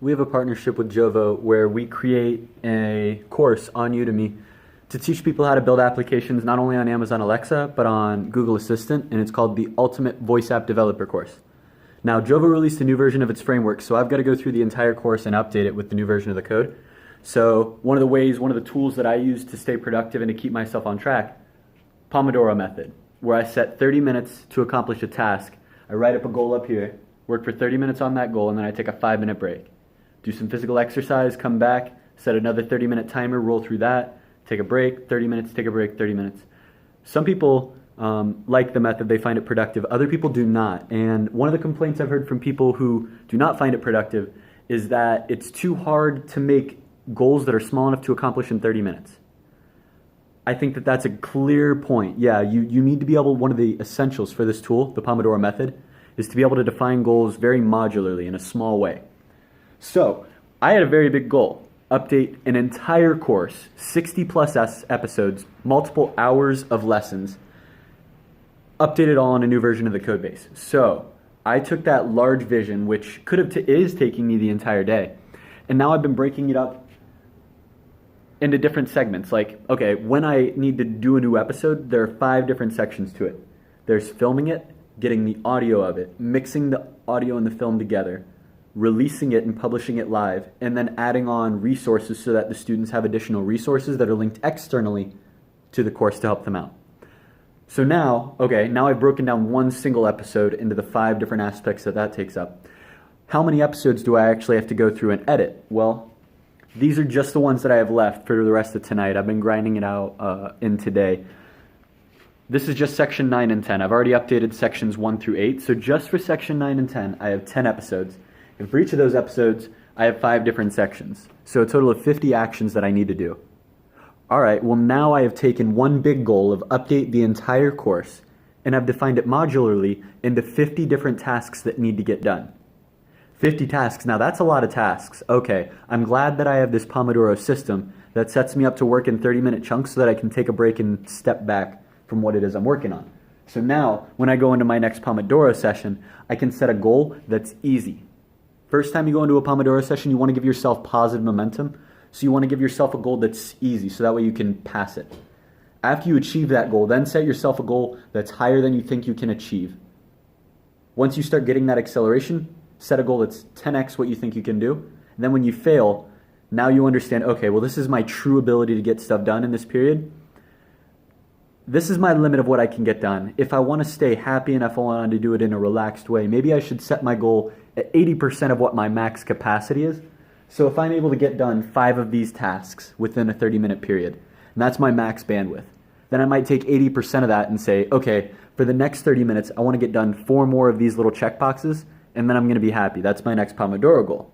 We have a partnership with Jovo where we create a course on Udemy to teach people how to build applications not only on Amazon Alexa, but on Google Assistant, and it's called the Ultimate Voice App Developer Course. Now, Jovo released a new version of its framework, so I've got to go through the entire course and update it with the new version of the code. So one of the tools that I use to stay productive and to keep myself on track, Pomodoro method, where I set 30 minutes to accomplish a task. I write up a goal up here, work for 30 minutes on that goal, and then I take a 5-minute break. Do some physical exercise, come back, set another 30-minute timer, roll through that, take a break, 30 minutes, take a break, 30 minutes. Some people like the method, they find it productive. Other people do not. And one of the complaints I've heard from people who do not find it productive is that it's too hard to make goals that are small enough to accomplish in 30 minutes. I think that that's a clear point. Yeah, you need to be able, one of the essentials for this tool, the Pomodoro method, is to be able to define goals very modularly in a small way. So I had a very big goal. Update an entire course, 60 plus episodes, multiple hours of lessons, update it all on a new version of the code base. So I took that large vision, which is taking me the entire day, and now I've been breaking it up into different segments. Like, okay, when I need to do a new episode, there are 5 different sections to it. There's filming it, getting the audio of it, mixing the audio and the film together, releasing it and publishing it live, and then adding on resources so that the students have additional resources that are linked externally to the course to help them out. So now I've broken down one single episode into the 5 different aspects that takes up. How many episodes do I actually have to go through and edit? Well, these are just the ones that I have left for the rest of tonight. I've been grinding it out in today. This is just section 9 and 10. I've already updated sections 1 through 8. So just for section 9 and 10, I have 10 episodes. And for each of those episodes, I have 5 different sections. So a total of 50 actions that I need to do. All right, well now I have taken one big goal of update the entire course, and I've defined it modularly into 50 different tasks that need to get done. 50 tasks, now that's a lot of tasks. Okay, I'm glad that I have this Pomodoro system that sets me up to work in 30-minute chunks so that I can take a break and step back from what it is I'm working on. So now, when I go into my next Pomodoro session, I can set a goal that's easy. First time you go into a Pomodoro session, you want to give yourself positive momentum. So you want to give yourself a goal that's easy so that way you can pass it. After you achieve that goal, then set yourself a goal that's higher than you think you can achieve. Once you start getting that acceleration, set a goal that's 10x what you think you can do. And then when you fail, now you understand, okay, well this is my true ability to get stuff done in this period. This is my limit of what I can get done. If I want to stay happy and if I want to do it in a relaxed way, maybe I should set my goal at 80% of what my max capacity is. So if I'm able to get done 5 of these tasks within a 30-minute period, and that's my max bandwidth, then I might take 80% of that and say, okay, for the next 30 minutes, I want to get done 4 more of these little checkboxes, and then I'm going to be happy. That's my next Pomodoro goal.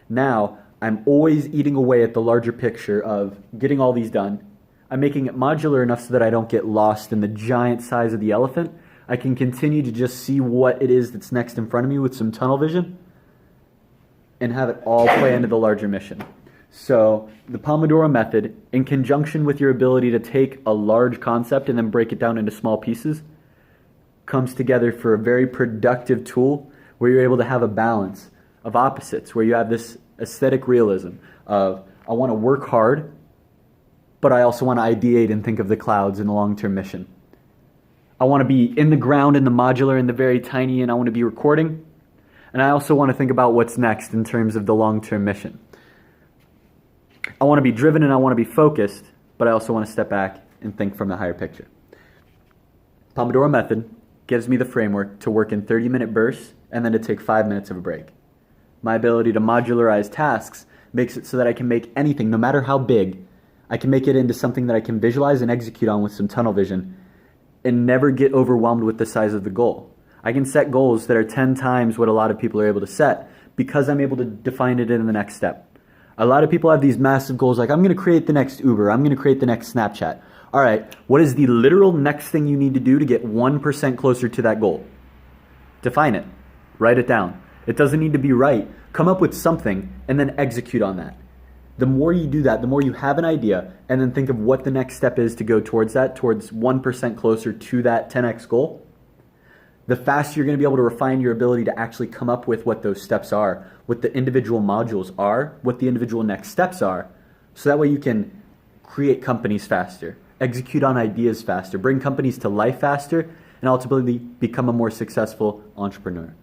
Now, I'm always eating away at the larger picture of getting all these done. I'm making it modular enough so that I don't get lost in the giant size of the elephant. I can continue to just see what it is that's next in front of me with some tunnel vision and have it all play into the larger mission. So the Pomodoro method, in conjunction with your ability to take a large concept and then break it down into small pieces, comes together for a very productive tool where you're able to have a balance of opposites, where you have this aesthetic realism of, I want to work hard, but I also want to ideate and think of the clouds in a long-term mission. I want to be in the ground, in the modular, in the very tiny, and I want to be recording. And I also want to think about what's next in terms of the long-term mission. I want to be driven and I want to be focused, but I also want to step back and think from the higher picture. Pomodoro method gives me the framework to work in 30-minute bursts and then to take 5 minutes of a break. My ability to modularize tasks makes it so that I can make anything, no matter how big, I can make it into something that I can visualize and execute on with some tunnel vision and never get overwhelmed with the size of the goal. I can set goals that are 10 times what a lot of people are able to set because I'm able to define it in the next step. A lot of people have these massive goals like, I'm going to create the next Uber, I'm going to create the next Snapchat. All right, what is the literal next thing you need to do to get 1% closer to that goal? Define it. Write it down. It doesn't need to be right. Come up with something and then execute on that. The more you do that, the more you have an idea and then think of what the next step is to go towards that, towards 1% closer to that 10x goal, the faster you're going to be able to refine your ability to actually come up with what those steps are, what the individual modules are, what the individual next steps are. So that way you can create companies faster, execute on ideas faster, bring companies to life faster, and ultimately become a more successful entrepreneur.